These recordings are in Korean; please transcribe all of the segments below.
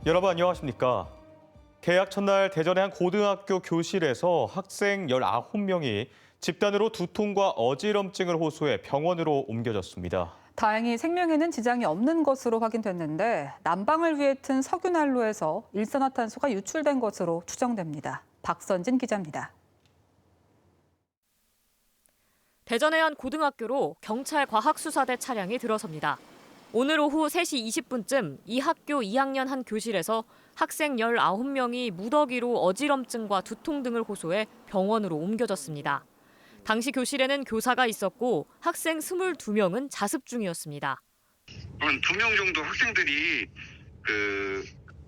여러분 안녕하십니까? 개학 첫날 대전의 한 고등학교 교실에서 학생 19명이 집단으로 두통과 어지럼증을 호소해 병원으로 옮겨졌습니다. 다행히 생명에는 지장이 없는 것으로 확인됐는데 난방을 위해 튼 석유난로에서 일산화탄소가 유출된 것으로 추정됩니다. 박선진 기자입니다. 대전의 한 고등학교로 경찰 과학수사대 차량이 들어섭니다. 오늘 오후 3시 20분쯤 이 학교 2학년 한 교실에서 학생 19명이 무더기로 어지럼증과 두통 등을 호소해 병원으로 옮겨졌습니다. 당시 교실에는 교사가 있었고 학생 22명은 자습 중이었습니다. 한 2명 정도 학생들이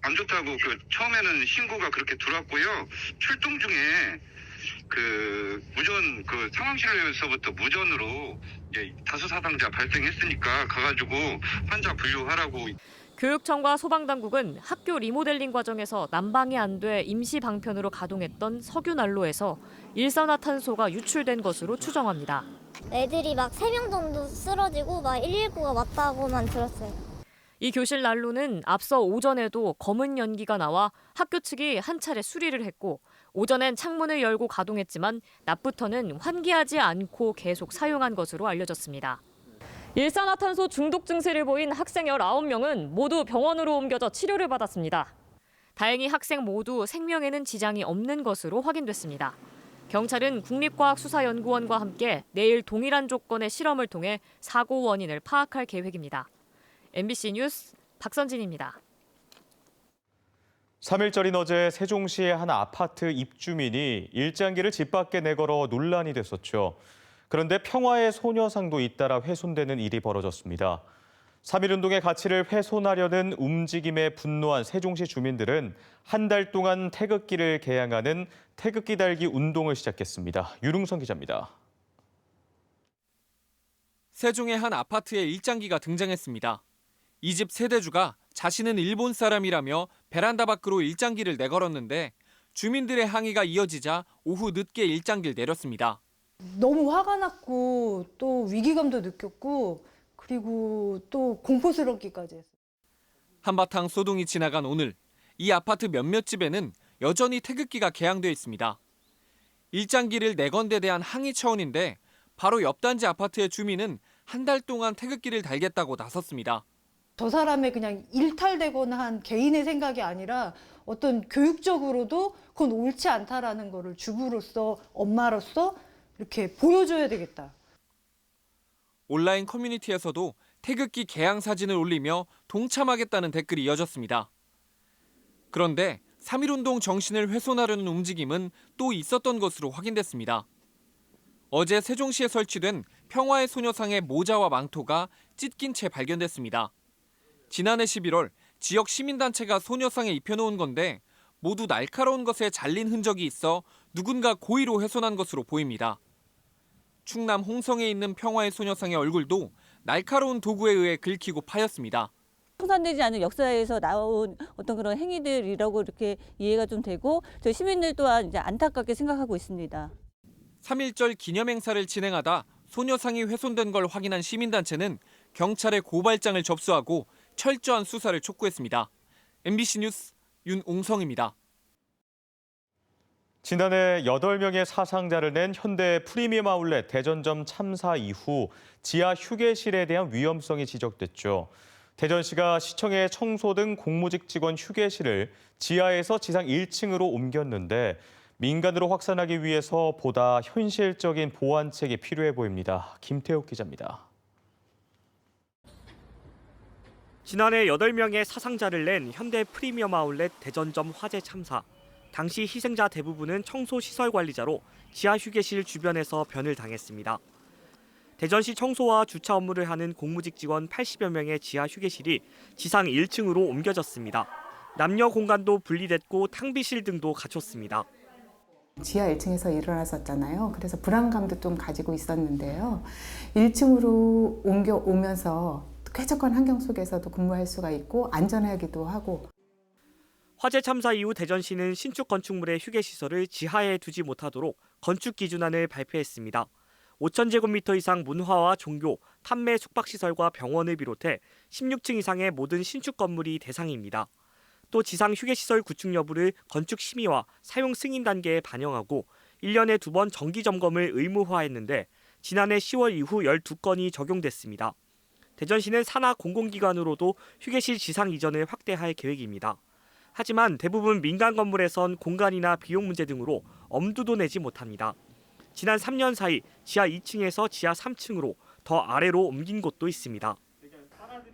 안 좋다고 처음에는 신고가 그렇게 들어왔고요. 출동 중에 무전 상황실에서부터 무전으로 이제 다수 사상자 발생했으니까 가가지고 환자 분류하라고. 교육청과 소방당국은 학교 리모델링 과정에서 난방이 안 돼 임시 방편으로 가동했던 석유난로에서 일산화탄소가 유출된 것으로 추정합니다. 애들이 막 3명 정도 쓰러지고 막 119가 왔다고만 들었어요. 이 교실 난로는 앞서 오전에도 검은 연기가 나와 학교 측이 한 차례 수리를 했고 오전엔 창문을 열고 가동했지만 낮부터는 환기하지 않고 계속 사용한 것으로 알려졌습니다. 일산화탄소 중독 증세를 보인 학생 19명은 모두 병원으로 옮겨져 치료를 받았습니다. 다행히 학생 모두 생명에는 지장이 없는 것으로 확인됐습니다. 경찰은 국립과학수사연구원과 함께 내일 동일한 조건의 실험을 통해 사고 원인을 파악할 계획입니다. MBC 뉴스 박선진입니다. 3일절인 어제 세종시의 한 아파트 입주민이 일장기를 집 밖에 내걸어 논란이 됐었죠. 그런데 평화의 소녀상도 잇따라 훼손되는 일이 벌어졌습니다. 3.1운동의 가치를 훼손하려는 움직임에 분노한 세종시 주민들은 한 달 동안 태극기를 개양하는 태극기 달기 운동을 시작했습니다. 유릉선 기자입니다. 세종의 한 아파트에 일장기가 등장했습니다. 이 집 세대주가 자신은 일본 사람이라며 베란다 밖으로 일장기를 내걸었는데 주민들의 항의가 이어지자 오후 늦게 일장기를 내렸습니다. 너무 화가 났고 또 위기감도 느꼈고 그리고 또 공포스럽기까지 했어요. 한바탕 소동이 지나간 오늘 이 아파트 몇몇 집에는 여전히 태극기가 개양돼 있습니다. 일장기를 내건 데 대한 항의 차원인데 바로 옆 단지 아파트의 주민은 한 달 동안 태극기를 달겠다고 나섰습니다. 저 사람의 그냥 일탈되거나 한 개인의 생각이 아니라 어떤 교육적으로도 그건 옳지 않다라는 거를 주부로서 엄마로서 이렇게 보여줘야 되겠다. 온라인 커뮤니티에서도 태극기 개양 사진을 올리며 동참하겠다는 댓글이 이어졌습니다. 그런데 3.1운동 정신을 훼손하려는 움직임은 또 있었던 것으로 확인됐습니다. 어제 세종시에 설치된 평화의 소녀상의 모자와 망토가 찢긴 채 발견됐습니다. 지난해 11월 지역 시민단체가 소녀상에 입혀놓은 건데 모두 날카로운 것에 잘린 흔적이 있어 누군가 고의로 훼손한 것으로 보입니다. 충남 홍성에 있는 평화의 소녀상의 얼굴도 날카로운 도구에 의해 긁히고 파였습니다. 청산되지 않은 역사에서 나온 어떤 그런 행위들이라고 이렇게 이해가 좀 되고 저희 시민들 또한 이제 안타깝게 생각하고 있습니다. 3.1절 기념행사를 진행하다 소녀상이 훼손된 걸 확인한 시민단체는 경찰에 고발장을 접수하고 철저한 수사를 촉구했습니다. MBC 뉴스 윤옹성입니다. 지난해 8명의 사상자를 낸 현대 프리미엄 아울렛 대전점 참사 이후 지하 휴게실에 대한 위험성이 지적됐죠. 대전시가 시청의 청소 등 공무직 직원 휴게실을 지하에서 지상 1층으로 옮겼는데 민간으로 확산하기 위해서 보다 현실적인 보완책이 필요해 보입니다. 김태욱 기자입니다. 지난해 8명의 사상자를 낸 현대 프리미엄 아울렛 대전점 화재 참사. 당시 희생자 대부분은 청소시설 관리자로 지하 휴게실 주변에서 변을 당했습니다. 대전시 청소와 주차 업무를 하는 공무직 직원 80여 명의 지하 휴게실이 지상 1층으로 옮겨졌습니다. 남녀 공간도 분리됐고 탕비실 등도 갖췄습니다. 지하 1층에서 일어났었잖아요. 그래서 불안감도 좀 가지고 있었는데요. 1층으로 옮겨오면서 쾌적한 환경 속에서도 근무할 수가 있고 안전하기도 하고. 화재 참사 이후 대전시는 신축 건축물의 휴게시설을 지하에 두지 못하도록 건축 기준안을 발표했습니다. 5,000제곱미터 이상 문화와 종교, 판매 숙박시설과 병원을 비롯해 16층 이상의 모든 신축 건물이 대상입니다. 또 지상 휴게시설 구축 여부를 건축 심의와 사용 승인 단계에 반영하고 1년에 2번 정기 점검을 의무화했는데 지난해 10월 이후 12건이 적용됐습니다. 대전시는 산하 공공기관으로도 휴게실 지상 이전을 확대할 계획입니다. 하지만 대부분 민간 건물에선 공간이나 비용 문제 등으로 엄두도 내지 못합니다. 지난 3년 사이 지하 2층에서 지하 3층으로 더 아래로 옮긴 곳도 있습니다.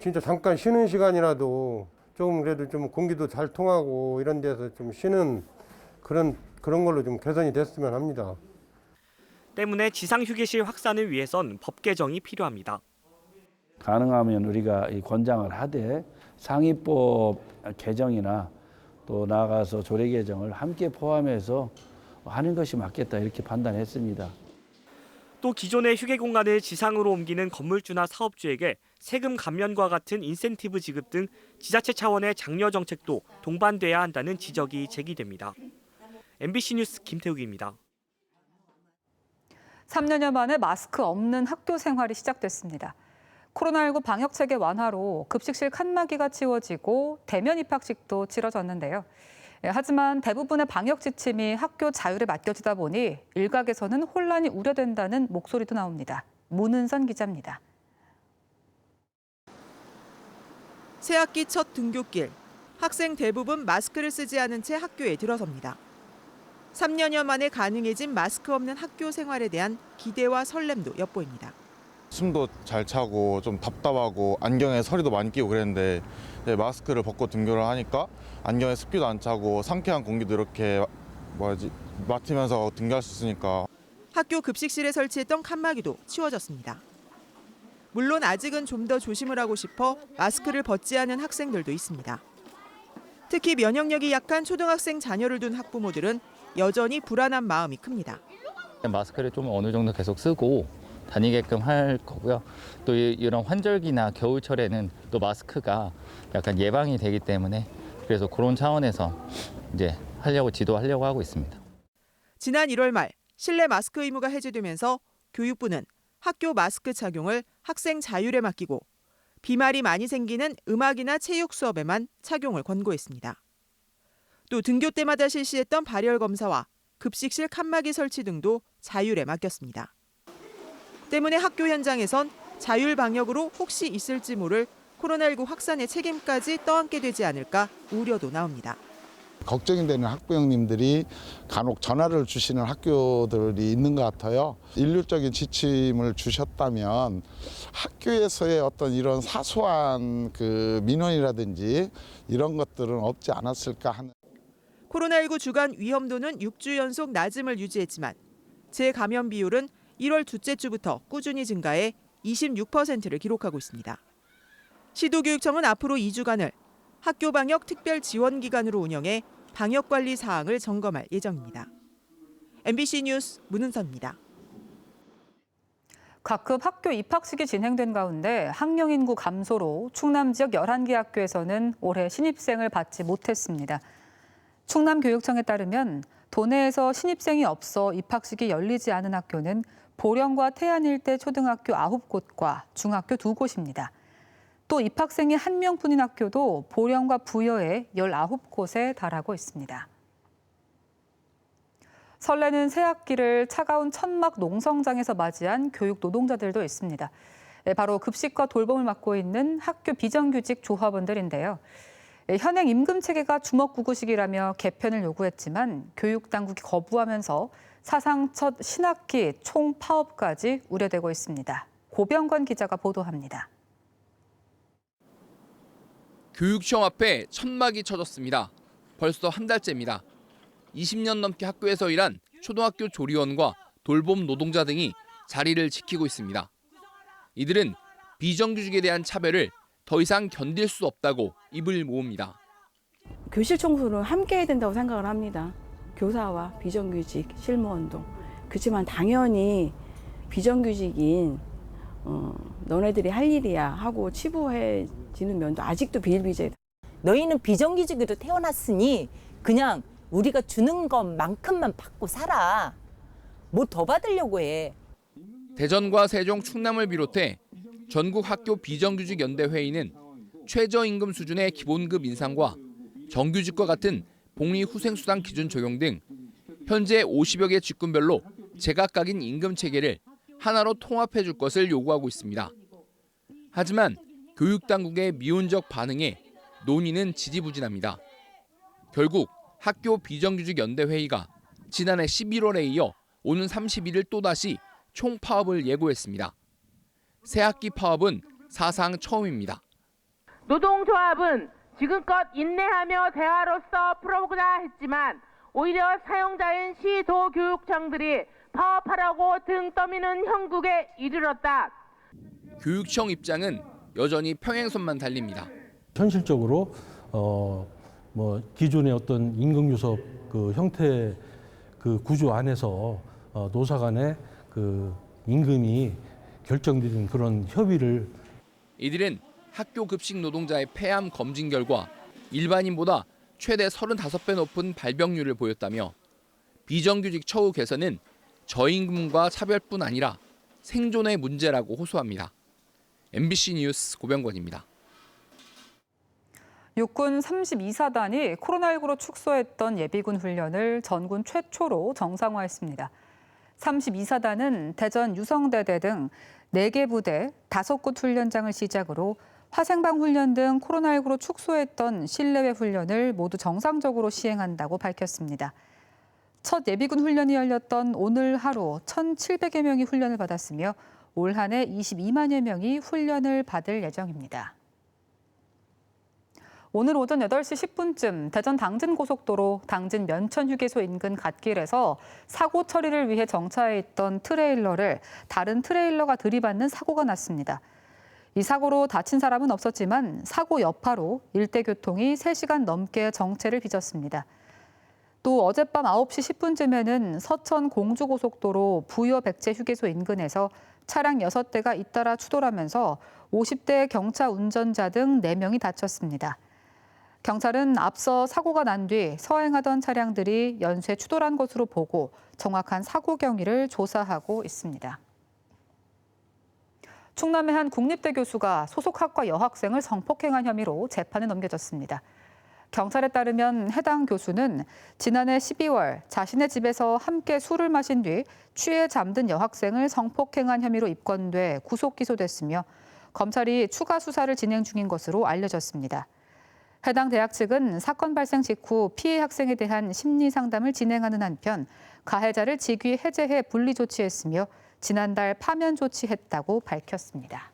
진짜 잠깐 쉬는 시간이라도 좀 그래도 좀 공기도 잘 통하고 이런 데서 좀 쉬는 그런 걸로 좀 개선이 됐으면 합니다. 때문에 지상 휴게실 확산을 위해선 법 개정이 필요합니다. 가능하면 우리가 이 권장을 하되 상위법 개정이나 또 나아가서 조례 개정을 함께 포함해서 하는 것이 맞겠다 이렇게 판단했습니다. 또 기존의 휴게 공간을 지상으로 옮기는 건물주나 사업주에게 세금 감면과 같은 인센티브 지급 등 지자체 차원의 장려 정책도 동반돼야 한다는 지적이 제기됩니다. MBC 뉴스 김태욱입니다. 3년여 만에 마스크 없는 학교 생활이 시작됐습니다. 코로나19 방역 체계 완화로 급식실 칸막이가 치워지고 대면 입학식도 치러졌는데요. 하지만 대부분의 방역 지침이 학교 자율에 맡겨지다 보니 일각에서는 혼란이 우려된다는 목소리도 나옵니다. 문은선 기자입니다. 새학기 첫 등교길, 학생 대부분 마스크를 쓰지 않은 채 학교에 들어섭니다. 3년여 만에 가능해진 마스크 없는 학교 생활에 대한 기대와 설렘도 엿보입니다. 숨도 잘 차고 좀 답답하고 안경에 서리도 많이 끼고 그랬는데 마스크를 벗고 등교를 하니까 안경에 습기도 안 차고 상쾌한 공기도 이렇게 맡으면서 등교할 수 있으니까. 학교 급식실에 설치했던 칸막이도 치워졌습니다. 물론 아직은 좀 더 조심을 하고 싶어 마스크를 벗지 않은 학생들도 있습니다. 특히 면역력이 약한 초등학생 자녀를 둔 학부모들은 여전히 불안한 마음이 큽니다. 마스크를 좀 어느 정도 계속 쓰고 다니게끔 할 거고요. 또 이런 환절기나 겨울철에는 또 마스크가 약간 예방이 되기 때문에 그래서 그런 차원에서 이제 지도하려고 하고 있습니다. 지난 1월 말 실내 마스크 의무가 해제되면서 교육부는 학교 마스크 착용을 학생 자율에 맡기고 비말이 많이 생기는 음악이나 체육 수업에만 착용을 권고했습니다. 또 등교 때마다 실시했던 발열 검사와 급식실 칸막이 설치 등도 자율에 맡겼습니다. 때문에 학교 현장에선 자율 방역으로 혹시 있을지 모를 코로나19 확산의 책임까지 떠안게 되지 않을까 우려도 나옵니다. 걱정이 되는 학부형님들이 간혹 전화를 주시는 학교들이 있는 것 같아요. 일률적인 지침을 주셨다면 학교에서의 어떤 이런 사소한 민원이라든지 이런 것들은 없지 않았을까 하는. 코로나19 주간 위험도는 6주 연속 낮음을 유지했지만 재감염 비율은 1월 둘째 주부터 꾸준히 증가해 26%를 기록하고 있습니다. 시도교육청은 앞으로 2주간을 학교 방역 특별 지원 기간으로 운영해 방역 관리 사항을 점검할 예정입니다. MBC 뉴스 문은선입니다. 각급 학교 입학식이 진행된 가운데 학령 인구 감소로 충남 지역 11개 학교에서는 올해 신입생을 받지 못했습니다. 충남교육청에 따르면 도내에서 신입생이 없어 입학식이 열리지 않은 학교는 보령과 태안 일대 초등학교 9곳과 중학교 2곳입니다. 또 입학생이 1명뿐인 학교도 보령과 부여에 19곳에 달하고 있습니다. 설레는 새학기를 차가운 천막 농성장에서 맞이한 교육 노동자들도 있습니다. 바로 급식과 돌봄을 맡고 있는 학교 비정규직 조합원들인데요. 현행 임금 체계가 주먹구구식이라며 개편을 요구했지만 교육당국이 거부하면서 사상 첫 신학기 총파업까지 우려되고 있습니다. 고병관 기자가 보도합니다. 교육청 앞에 천막이 쳐졌습니다. 벌써 한 달째입니다. 20년 넘게 학교에서 일한 초등학교 조리원과 돌봄 노동자 등이 자리를 지키고 있습니다. 이들은 비정규직에 대한 차별을 더 이상 견딜 수 없다고 입을 모읍니다. 교실 청소는 함께 해야 된다고 생각을 합니다. 교사와 비정규직, 실무운동. 그렇지만 당연히 비정규직인 너네들이 할 일이야 하고 치부해지는 면도 아직도 비일비재다. 너희는 비정규직으로 태어났으니 그냥 우리가 주는 것만큼만 받고 살아. 뭐 더 받으려고 해. 대전과 세종, 충남을 비롯해 전국 학교 비정규직 연대 회의는 최저임금 수준의 기본급 인상과 정규직과 같은 복리후생수당 기준 적용 등 현재 50여 개 직군별로 제각각인 임금 체계를 하나로 통합해 줄 것을 요구하고 있습니다. 하지만 교육당국의 미온적 반응에 논의는 지지부진합니다. 결국 학교 비정규직 연대회의가 지난해 11월에 이어 오는 31일 또다시 총파업을 예고했습니다. 새학기 파업은 사상 처음입니다. 노동조합은 지금껏 인내하며 대화로서 풀어보고자 했지만 오히려 사용자인 시도교육청들이 파업하라고 등 떠미는 형국에 이르렀다. 교육청 입장은 여전히 평행선만 달립니다. 현실적으로 기존의 어떤 임금유섭 그 형태 그 구조 안에서 노사 간의 그 임금이 결정되는 그런 협의를 이들은 학교 급식 노동자의 폐암 검진 결과 일반인보다 최대 35배 높은 발병률을 보였다며 비정규직 처우 개선은 저임금과 차별뿐 아니라 생존의 문제라고 호소합니다. MBC 뉴스 고병권입니다. 육군 32사단이 코로나19로 축소했던 예비군 훈련을 전군 최초로 정상화했습니다. 32사단은 대전 유성대대 등 4개 부대 5곳 훈련장을 시작으로 화생방 훈련 등 코로나19로 축소했던 실내외 훈련을 모두 정상적으로 시행한다고 밝혔습니다. 첫 예비군 훈련이 열렸던 오늘 하루 1,700여 명이 훈련을 받았으며 올 한 해 22만여 명이 훈련을 받을 예정입니다. 오늘 오전 8시 10분쯤 대전 당진고속도로 당진 면천휴게소 인근 갓길에서 사고 처리를 위해 정차해 있던 트레일러를 다른 트레일러가 들이받는 사고가 났습니다. 이 사고로 다친 사람은 없었지만 사고 여파로 일대 교통이 3시간 넘게 정체를 빚었습니다. 또 어젯밤 9시 10분쯤에는 서천 공주고속도로 부여 백제 휴게소 인근에서 차량 6대가 잇따라 추돌하면서 50대 경차 운전자 등 4명이 다쳤습니다. 경찰은 앞서 사고가 난 뒤 서행하던 차량들이 연쇄 추돌한 것으로 보고 정확한 사고 경위를 조사하고 있습니다. 충남의 한 국립대 교수가 소속 학과 여학생을 성폭행한 혐의로 재판에 넘겨졌습니다. 경찰에 따르면 해당 교수는 지난해 12월 자신의 집에서 함께 술을 마신 뒤 취해 잠든 여학생을 성폭행한 혐의로 입건돼 구속 기소됐으며 검찰이 추가 수사를 진행 중인 것으로 알려졌습니다. 해당 대학 측은 사건 발생 직후 피해 학생에 대한 심리 상담을 진행하는 한편 가해자를 직위 해제해 분리 조치했으며 지난달 파면 조치했다고 밝혔습니다.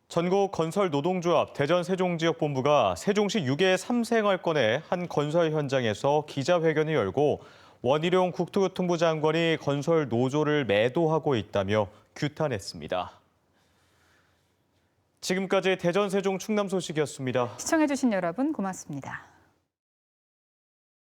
전국 건설노동조합 대전세종지역본부가 세종시 유계 3생활권의 한 건설 현장에서 기자회견을 열고 원희룡 국토교통부 장관이 건설 노조를 매도하고 있다며 규탄했습니다. 지금까지 대전, 세종, 충남 소식이었습니다. 시청해주신 여러분 고맙습니다.